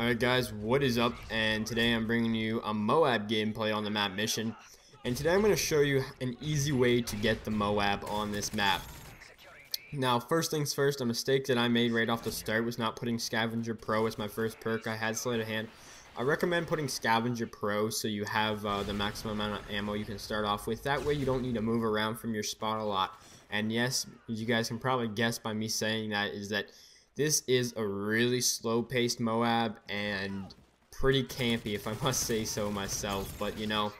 Alright guys, what is up? And today I'm bringing you a MOAB gameplay on the map Mission. And today I'm going to show you an easy way to get the MOAB on this map. Now, first things first, a mistake that I made right off the start was not putting Scavenger Pro as my first perk. I had Sleight of Hand. I recommend putting Scavenger Pro so you have the maximum amount of ammo you can start off with. That way you don't need to move around from your spot a lot. And yes, as you guys can probably guess by me saying that, is that this is a really slow-paced MOAB and pretty campy, if I must say so myself. But, you know,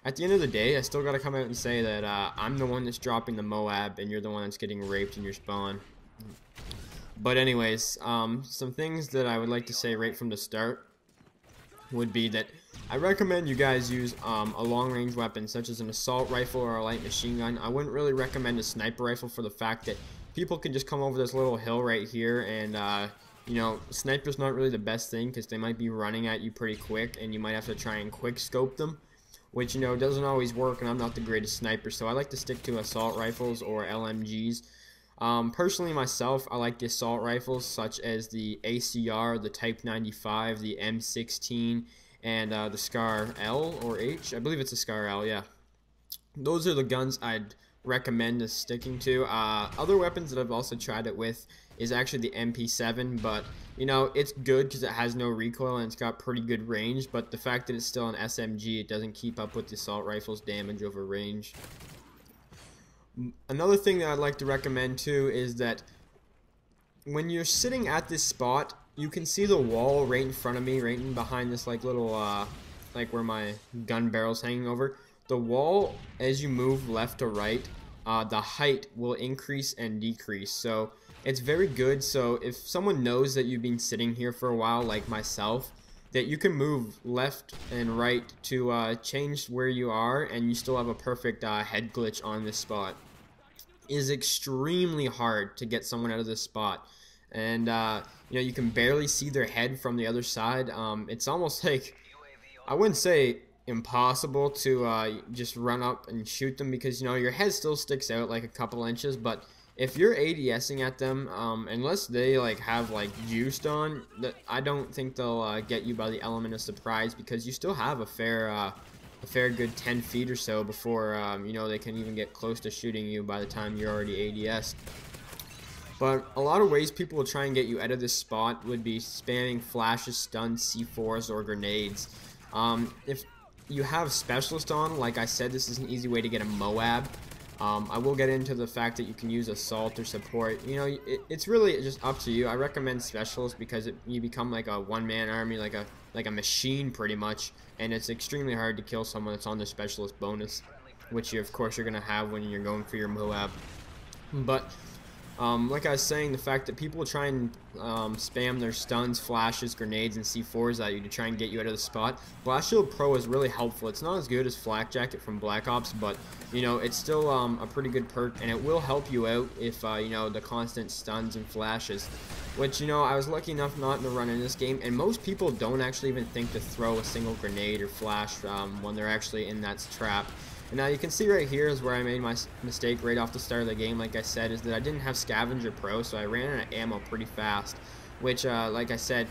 at the end of the day, I still gotta come out and say that I'm the one that's dropping the MOAB and you're the one that's getting raped in your spawn. But anyways, some things that I would like to say right from the start would be that I recommend you guys use a long-range weapon such as an assault rifle or a light machine gun. I wouldn't really recommend a sniper rifle for the fact that people can just come over this little hill right here and you know, sniper's not really the best thing because they might be running at you pretty quick and you might have to try and quick scope them, which, you know, doesn't always work, and I'm not the greatest sniper, so I like to stick to assault rifles or LMGs. Personally myself, I like the assault rifles such as the ACR, the Type 95, the M16, and the Scar L or H. I believe it's a Scar L, yeah. Those are the guns I'd recommend us sticking to. Other weapons that I've also tried it with is actually the MP7, but you know, it's good because it has no recoil and it's got pretty good range, but the fact that it's still an SMG, it doesn't keep up with the assault rifle's damage over range. Another thing that I'd like to recommend too is that when you're sitting at this spot, you can see the wall right in front of me, right in behind this like little like where my gun barrel's hanging over. The wall, as you move left to right, the height will increase and decrease, so it's very good. So if someone knows that you've been sitting here for a while, like myself, that you can move left and right to change where you are, and you still have a perfect head glitch on this spot. It is extremely hard to get someone out of this spot, and you know, you can barely see their head from the other side. It's almost like, I wouldn't say impossible to just run up and shoot them, because you know, your head still sticks out like a couple inches, but if you're ADSing at them, unless they like have like juiced on, I don't think they'll get you by the element of surprise, because you still have a fair good 10 feet or so before you know, they can even get close to shooting you by the time you're already ADS'd. But a lot of ways people will try and get you out of this spot would be spamming flashes, stuns, C4s, or grenades. If you have specialist on, like I said, this is an easy way to get a MOAB. I will get into the fact that you can use assault or support. You know, it's really just up to you. I recommend specialist because you become like a one-man army, like a machine pretty much, and it's extremely hard to kill someone that's on the specialist bonus, which you, of course, you're gonna have when you're going for your MOAB. But like I was saying, the fact that people try and spam their stuns, flashes, grenades, and C4s at you to try and get you out of the spot, Blast Shield Pro is really helpful. It's not as good as Flak Jacket from Black Ops, but you know, it's still a pretty good perk, and it will help you out if you know, the constant stuns and flashes, which, you know, I was lucky enough not to run in this game, and most people don't actually even think to throw a single grenade or flash when they're actually in that trap. And now you can see right here is where I made my mistake right off the start of the game. Like I said, is that I didn't have Scavenger Pro, so I ran out of ammo pretty fast, which like I said,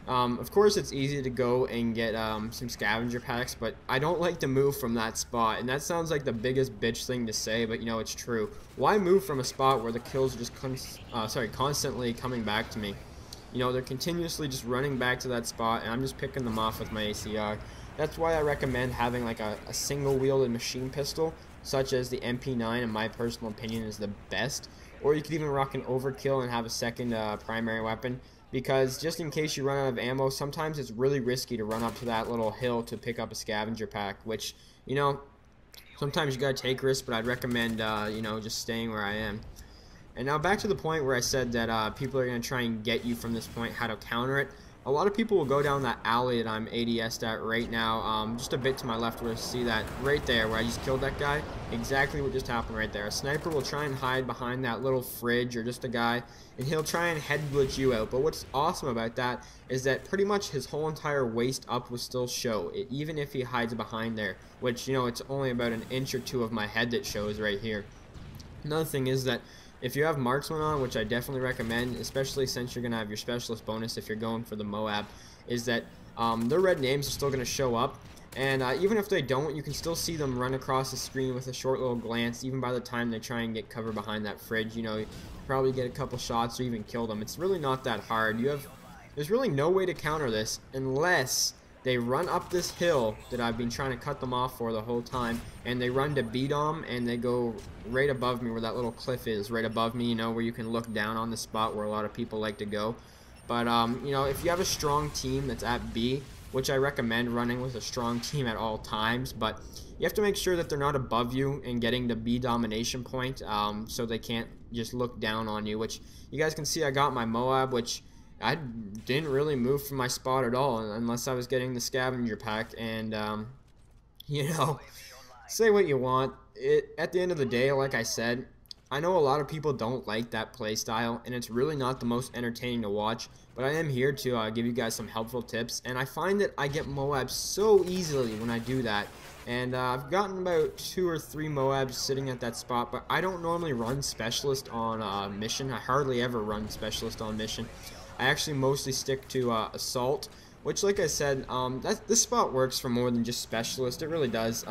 of course it's easy to go and get some scavenger packs, but I don't like to move from that spot, and that sounds like the biggest bitch thing to say, but you know, it's true. Why move from a spot where the kills are just constantly coming back to me? You know, they're continuously just running back to that spot, and I'm just picking them off with my ACR. That's why I recommend having like a single-wielded machine pistol, such as the MP9, in my personal opinion, is the best. Or you could even rock an overkill and have a second primary weapon, because just in case you run out of ammo, sometimes it's really risky to run up to that little hill to pick up a scavenger pack, which, you know, sometimes you gotta take risks, but I'd recommend, you know, just staying where I am. And now back to the point where I said that people are going to try and get you from this point, how to counter it. A lot of people will go down that alley that I'm ADS'd at right now, just a bit to my left, where you see that right there where I just killed that guy. Exactly what just happened right there. A sniper will try and hide behind that little fridge or just a guy, and he'll try and head glitch you out. But what's awesome about that is that pretty much his whole entire waist up will still show, even if he hides behind there, which, you know, it's only about an inch or two of my head that shows right here. Another thing is that if you have marksman on, which I definitely recommend, especially since you're going to have your specialist bonus if you're going for the MOAB, is that their red names are still going to show up. And even if they don't, you can still see them run across the screen with a short little glance, even by the time they try and get cover behind that fridge. You know, you probably get a couple shots or even kill them. It's really not that hard. There's really no way to counter this unless they run up this hill that I've been trying to cut them off for the whole time, and they run to B-Dom, and they go right above me where that little cliff is, right above me, you know, where you can look down on the spot where a lot of people like to go. But, you know, if you have a strong team that's at B, which I recommend running with a strong team at all times, but you have to make sure that they're not above you and getting the B domination point, so they can't just look down on you, which you guys can see I got my MOAB, which I didn't really move from my spot at all unless I was getting the scavenger pack. And you know, say what you want, at the end of the day, like I said, I know a lot of people don't like that play style, and it's really not the most entertaining to watch, but I am here to give you guys some helpful tips, and I find that I get MOABs so easily when I do that. And I've gotten about 2 or 3 MOABs sitting at that spot, but I don't normally run specialist on mission. I hardly ever run specialist on mission. I actually mostly stick to assault, which, like I said, this spot works for more than just specialist. It really does.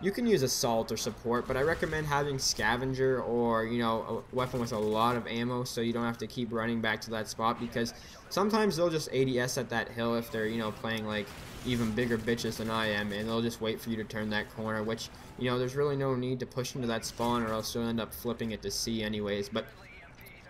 You can use assault or support, but I recommend having scavenger or, you know, a weapon with a lot of ammo, so you don't have to keep running back to that spot, because sometimes they'll just ADS at that hill if they're, you know, playing like even bigger bitches than I am, and they'll just wait for you to turn that corner, which, you know, there's really no need to push into that spawn, or else you'll end up flipping it to C anyways. But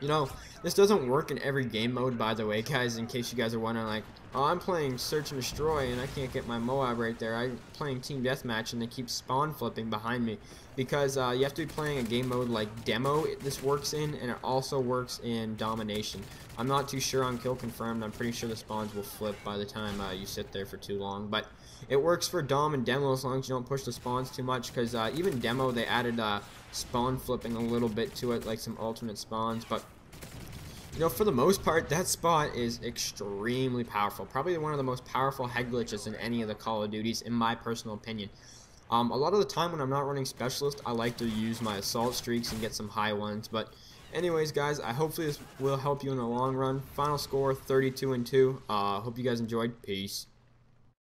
you know, this doesn't work in every game mode, by the way, guys, in case you guys are wondering, like, oh, I'm playing Search and Destroy and I can't get my MOAB right there. I'm playing Team Deathmatch and they keep spawn flipping behind me, because you have to be playing a game mode like Demo, this works in, and it also works in Domination. I'm not too sure on Kill Confirmed. I'm pretty sure the spawns will flip by the time you sit there for too long, but it works for Dom and Demo as long as you don't push the spawns too much, because even Demo, they added spawn flipping a little bit to it, like some alternate spawns. But you know, for the most part, that spot is extremely powerful. Probably one of the most powerful head glitches in any of the Call of Duties, in my personal opinion. A lot of the time when I'm not running Specialist, I like to use my Assault streaks and get some high ones. But anyways, guys, hopefully this will help you in the long run. Final score, 32-2. Hope you guys enjoyed. Peace.